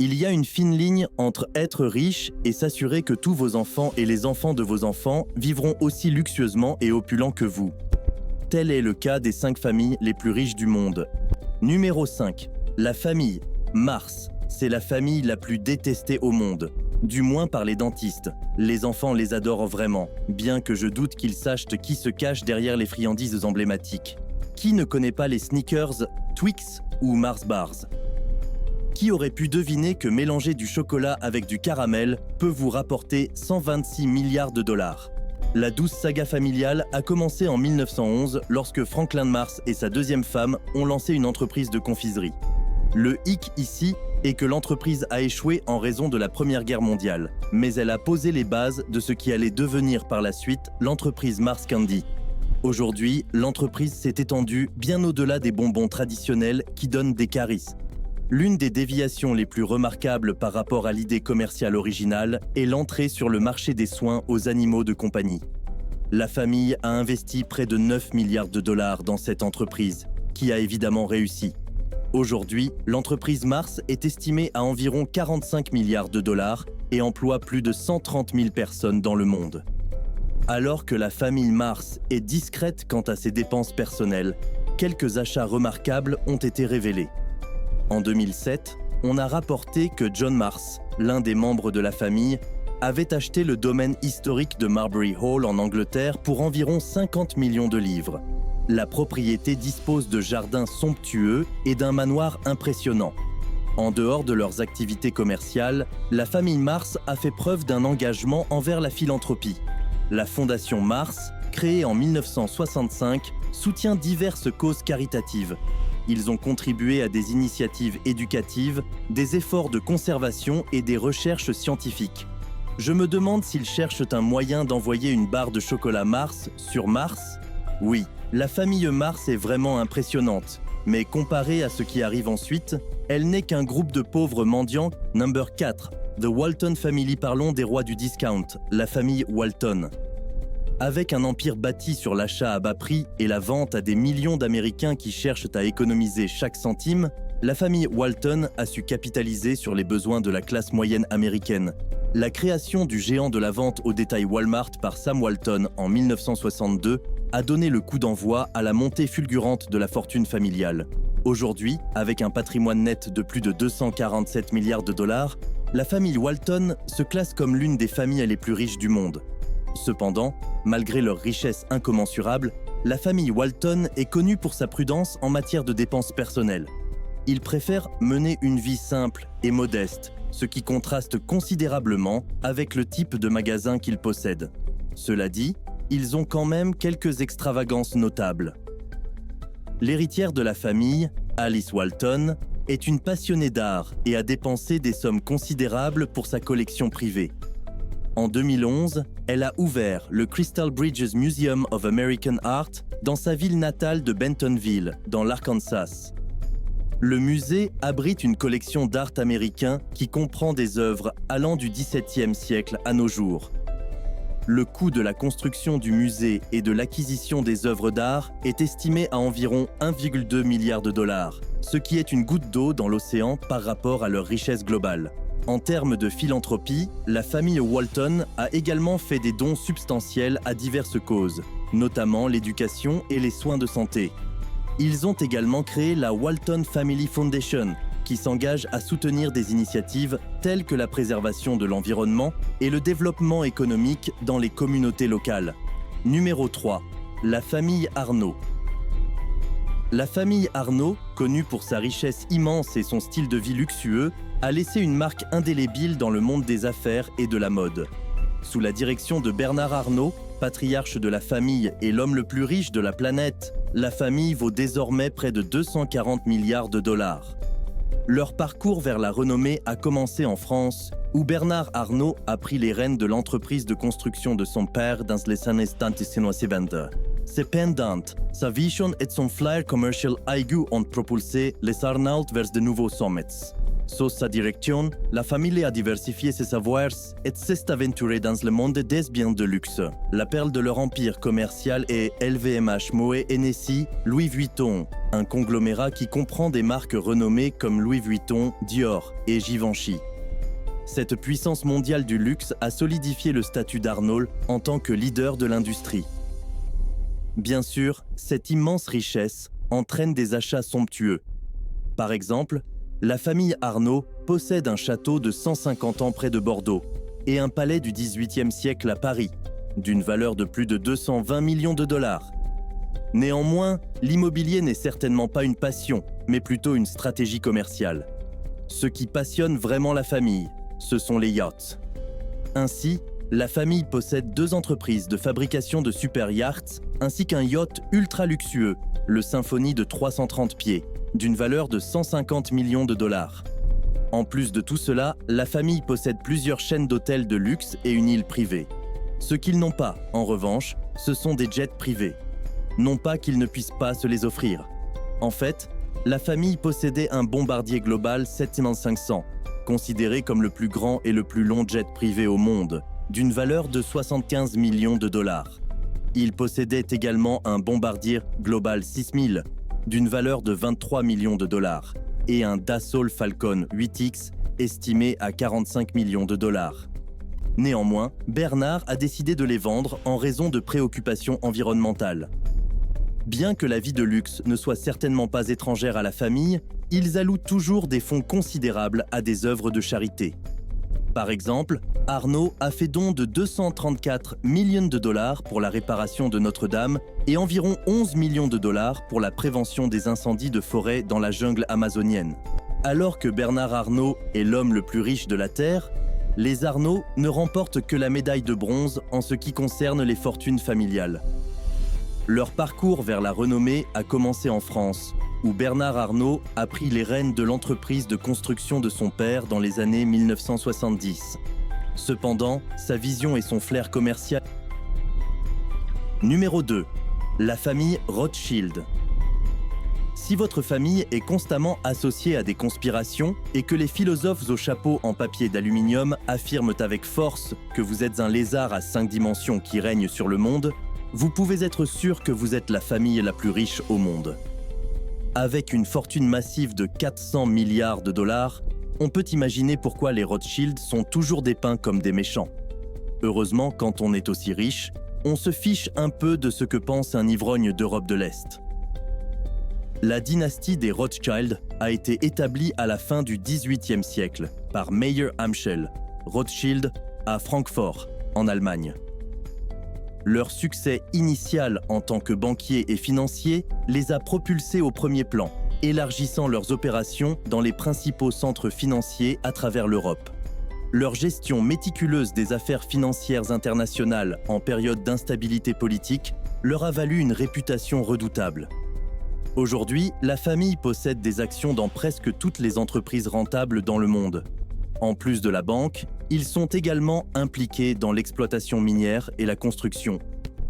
Il y a une fine ligne entre être riche et s'assurer que tous vos enfants et les enfants de vos enfants vivront aussi luxueusement et opulents que vous. Tel est le cas des 5 familles les plus riches du monde. Numéro 5. La famille Mars. C'est la famille la plus détestée au monde, du moins par les dentistes. Les enfants les adorent vraiment, bien que je doute qu'ils sachent qui se cache derrière les friandises emblématiques. Qui ne connaît pas les Snickers, Twix ou Mars Bars ? Qui aurait pu deviner que mélanger du chocolat avec du caramel peut vous rapporter 126 milliards de dollars ? La douce saga familiale a commencé en 1911 lorsque Franklin Mars et sa deuxième femme ont lancé une entreprise de confiserie. Le hic ici est que l'entreprise a échoué en raison de la Première Guerre mondiale, mais elle a posé les bases de ce qui allait devenir par la suite l'entreprise Mars Candy. Aujourd'hui, l'entreprise s'est étendue bien au-delà des bonbons traditionnels qui donnent des caries. L'une des déviations les plus remarquables par rapport à l'idée commerciale originale est l'entrée sur le marché des soins aux animaux de compagnie. La famille a investi près de 9 milliards de dollars dans cette entreprise, qui a évidemment réussi. Aujourd'hui, l'entreprise Mars est estimée à environ 45 milliards de dollars et emploie plus de 130 000 personnes dans le monde. Alors que la famille Mars est discrète quant à ses dépenses personnelles, quelques achats remarquables ont été révélés. En 2007, on a rapporté que John Mars, l'un des membres de la famille, avait acheté le domaine historique de Marbury Hall en Angleterre pour environ 50 millions de livres. La propriété dispose de jardins somptueux et d'un manoir impressionnant. En dehors de leurs activités commerciales, la famille Mars a fait preuve d'un engagement envers la philanthropie. La Fondation Mars, créée en 1965, soutient diverses causes caritatives. Ils ont contribué à des initiatives éducatives, des efforts de conservation et des recherches scientifiques. Je me demande s'ils cherchent un moyen d'envoyer une barre de chocolat Mars sur Mars ? Oui, la famille Mars est vraiment impressionnante, mais comparée à ce qui arrive ensuite, elle n'est qu'un groupe de pauvres mendiants. Number 4, The Walton Family. Parlons des rois du discount, la famille Walton. Avec un empire bâti sur l'achat à bas prix et la vente à des millions d'Américains qui cherchent à économiser chaque centime, la famille Walton a su capitaliser sur les besoins de la classe moyenne américaine. La création du géant de la vente au détail Walmart par Sam Walton en 1962 a donné le coup d'envoi à la montée fulgurante de la fortune familiale. Aujourd'hui, avec un patrimoine net de plus de 247 milliards de dollars, la famille Walton se classe comme l'une des familles les plus riches du monde. Cependant, malgré leur richesse incommensurable, la famille Walton est connue pour sa prudence en matière de dépenses personnelles. Ils préfèrent mener une vie simple et modeste, ce qui contraste considérablement avec le type de magasin qu'ils possèdent. Cela dit, ils ont quand même quelques extravagances notables. L'héritière de la famille, Alice Walton, est une passionnée d'art et a dépensé des sommes considérables pour sa collection privée. En 2011, elle a ouvert le Crystal Bridges Museum of American Art dans sa ville natale de Bentonville, dans l'Arkansas. Le musée abrite une collection d'art américain qui comprend des œuvres allant du XVIIe siècle à nos jours. Le coût de la construction du musée et de l'acquisition des œuvres d'art est estimé à environ 1,2 milliard de dollars, ce qui est une goutte d'eau dans l'océan par rapport à leur richesse globale. En termes de philanthropie, la famille Walton a également fait des dons substantiels à diverses causes, notamment l'éducation et les soins de santé. Ils ont également créé la Walton Family Foundation, qui s'engage à soutenir des initiatives telles que la préservation de l'environnement et le développement économique dans les communautés locales. Numéro 3. La famille Arnault. La famille Arnault, connue pour sa richesse immense et son style de vie luxueux, a laissé une marque indélébile dans le monde des affaires et de la mode. Sous la direction de Bernard Arnault, patriarche de la famille et l'homme le plus riche de la planète, la famille vaut désormais près de 240 milliards de dollars. Leur parcours vers la renommée a commencé en France, où Bernard Arnault a pris les rênes de l'entreprise de construction de son père dans les années 1970. Cependant, sa vision et son flair commercial aigu ont propulsé les Arnault vers de nouveaux sommets. Sous sa direction, la famille a diversifié ses savoirs et s'est aventurée dans le monde des biens de luxe. La perle de leur empire commercial est LVMH, Moet Hennessy, Louis Vuitton, un conglomérat qui comprend des marques renommées comme Louis Vuitton, Dior et Givenchy. Cette puissance mondiale du luxe a solidifié le statut d'Arnault en tant que leader de l'industrie. Bien sûr, cette immense richesse entraîne des achats somptueux. Par exemple, la famille Arnault possède un château de 150 ans près de Bordeaux et un palais du XVIIIe siècle à Paris, d'une valeur de plus de 220 millions de dollars. Néanmoins, l'immobilier n'est certainement pas une passion, mais plutôt une stratégie commerciale. Ce qui passionne vraiment la famille, ce sont les yachts. Ainsi, la famille possède 2 entreprises de fabrication de super yachts ainsi qu'un yacht ultra luxueux, le Symphony de 330 pieds, d'une valeur de 150 millions de dollars. En plus de tout cela, la famille possède plusieurs chaînes d'hôtels de luxe et une île privée. Ce qu'ils n'ont pas, en revanche, ce sont des jets privés. Non pas qu'ils ne puissent pas se les offrir. En fait, la famille possédait un bombardier Global 7500, considéré comme le plus grand et le plus long jet privé au monde, d'une valeur de 75 millions de dollars. Il possédait également un bombardier Global 6000, d'une valeur de 23 millions de dollars, et un Dassault Falcon 8X estimé à 45 millions de dollars. Néanmoins, Bernard a décidé de les vendre en raison de préoccupations environnementales. Bien que la vie de luxe ne soit certainement pas étrangère à la famille, ils allouent toujours des fonds considérables à des œuvres de charité. Par exemple, Arnault a fait don de 234 millions de dollars pour la réparation de Notre-Dame et environ 11 millions de dollars pour la prévention des incendies de forêt dans la jungle amazonienne. Alors que Bernard Arnault est l'homme le plus riche de la Terre, les Arnault ne remportent que la médaille de bronze en ce qui concerne les fortunes familiales. Leur parcours vers la renommée a commencé en France, où Bernard Arnault a pris les rênes de l'entreprise de construction de son père dans les années 1970. Cependant, sa vision et son flair commercial. Numéro 2. La famille Rothschild. Si votre famille est constamment associée à des conspirations et que les philosophes au chapeau en papier d'aluminium affirment avec force que vous êtes un lézard à 5 dimensions qui règne sur le monde, vous pouvez être sûr que vous êtes la famille la plus riche au monde. Avec une fortune massive de 400 milliards de dollars, on peut imaginer pourquoi les Rothschild sont toujours dépeints comme des méchants. Heureusement, quand on est aussi riche, on se fiche un peu de ce que pense un ivrogne d'Europe de l'Est. La dynastie des Rothschild a été établie à la fin du XVIIIe siècle par Meyer Amschel, Rothschild, à Francfort, en Allemagne. Leur succès initial en tant que banquiers et financiers les a propulsés au premier plan, élargissant leurs opérations dans les principaux centres financiers à travers l'Europe. Leur gestion méticuleuse des affaires financières internationales en période d'instabilité politique leur a valu une réputation redoutable. Aujourd'hui, la famille possède des actions dans presque toutes les entreprises rentables dans le monde. En plus de la banque, ils sont également impliqués dans l'exploitation minière et la construction.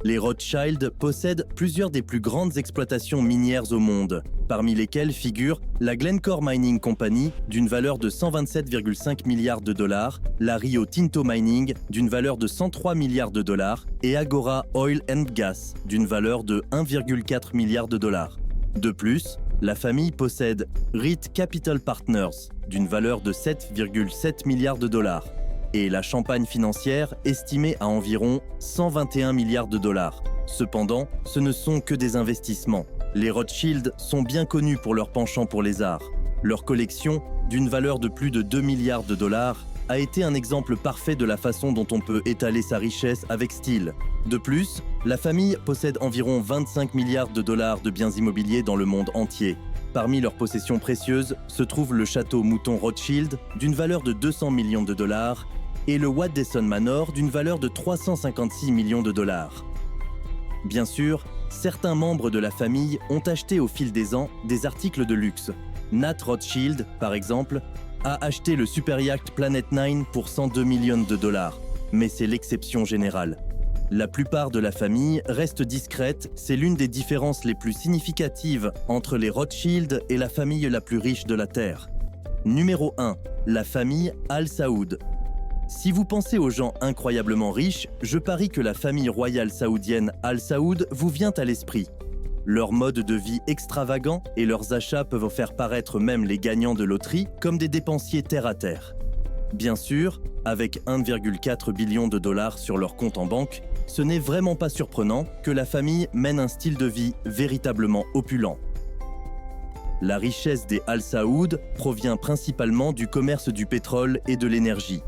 Les Rothschild possèdent plusieurs des plus grandes exploitations minières au monde, parmi lesquelles figure la Glencore Mining Company d'une valeur de 127,5 milliards de dollars, la Rio Tinto Mining d'une valeur de 103 milliards de dollars et Agora Oil and Gas d'une valeur de 1,4 milliard de dollars. De plus, la famille possède REIT Capital Partners d'une valeur de 7,7 milliards de dollars et la Champagne financière estimée à environ 121 milliards de dollars. Cependant, ce ne sont que des investissements. Les Rothschild sont bien connus pour leur penchant pour les arts. Leur collection, d'une valeur de plus de 2 milliards de dollars, a été un exemple parfait de la façon dont on peut étaler sa richesse avec style. De plus, la famille possède environ 25 milliards de dollars de biens immobiliers dans le monde entier. Parmi leurs possessions précieuses se trouve le château Mouton Rothschild d'une valeur de 200 millions de dollars et le Waddeson Manor d'une valeur de 356 millions de dollars. Bien sûr, certains membres de la famille ont acheté au fil des ans des articles de luxe. Nat Rothschild, par exemple, a acheté le super yacht Planet 9 pour 102 millions de dollars, mais c'est l'exception générale. La plupart de la famille reste discrète, c'est l'une des différences les plus significatives entre les Rothschild et la famille la plus riche de la Terre. Numéro 1. La famille Al Saoud. Si vous pensez aux gens incroyablement riches, je parie que la famille royale saoudienne Al Saoud vous vient à l'esprit. Leur mode de vie extravagant et leurs achats peuvent faire paraître même les gagnants de loterie comme des dépensiers terre à terre. Bien sûr, avec 1,4 billion de dollars sur leur compte en banque, ce n'est vraiment pas surprenant que la famille mène un style de vie véritablement opulent. La richesse des Al Saoud provient principalement du commerce du pétrole et de l'énergie.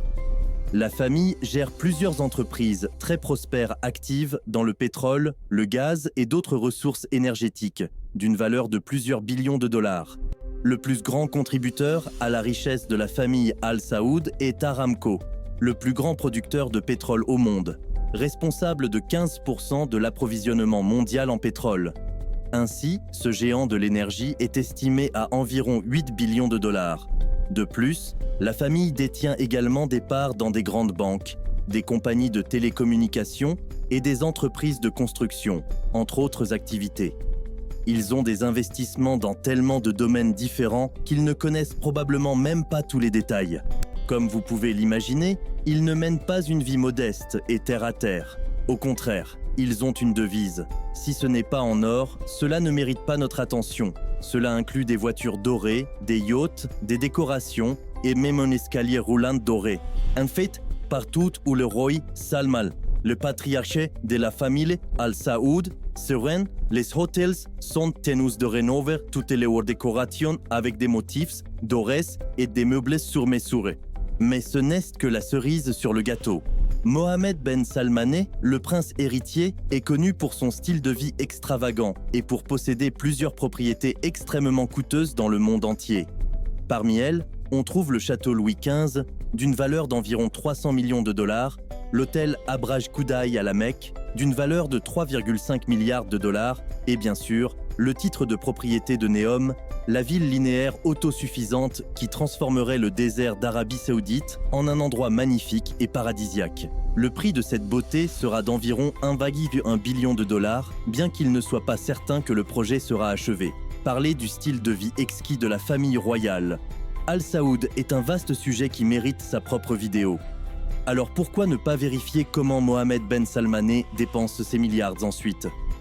La famille gère plusieurs entreprises très prospères actives dans le pétrole, le gaz et d'autres ressources énergétiques, d'une valeur de plusieurs billions de dollars. Le plus grand contributeur à la richesse de la famille Al Saoud est Aramco, le plus grand producteur de pétrole au monde, responsable de 15% de l'approvisionnement mondial en pétrole. Ainsi, ce géant de l'énergie est estimé à environ 8 billions de dollars. De plus, la famille détient également des parts dans des grandes banques, des compagnies de télécommunications et des entreprises de construction, entre autres activités. Ils ont des investissements dans tellement de domaines différents qu'ils ne connaissent probablement même pas tous les détails. Comme vous pouvez l'imaginer, ils ne mènent pas une vie modeste et terre à terre. Au contraire, ils ont une devise. Si ce n'est pas en or, cela ne mérite pas notre attention. Cela inclut des voitures dorées, des yachts, des décorations et même un escalier roulant doré. En fait, partout où le roi Salman, le patriarche de la famille Al Saoud, se rend, les hôtels sont tenus de rénover toutes leurs décorations avec des motifs dorés et des meubles sur mesure. Mais ce n'est que la cerise sur le gâteau. Mohammed Ben Salmané, le prince héritier, est connu pour son style de vie extravagant et pour posséder plusieurs propriétés extrêmement coûteuses dans le monde entier. Parmi elles, on trouve le château Louis XV, d'une valeur d'environ 300 millions de dollars, l'hôtel Abraj Koudaï à la Mecque, d'une valeur de 3,5 milliards de dollars, et bien sûr, le titre de propriété de Neom, la ville linéaire autosuffisante qui transformerait le désert d'Arabie Saoudite en un endroit magnifique et paradisiaque. Le prix de cette beauté sera d'environ 1,1 billion de dollars, bien qu'il ne soit pas certain que le projet sera achevé. Parler du style de vie exquis de la famille royale. Al Saoud est un vaste sujet qui mérite sa propre vidéo. Alors pourquoi ne pas vérifier comment Mohammed Ben Salmané dépense ses milliards ensuite ?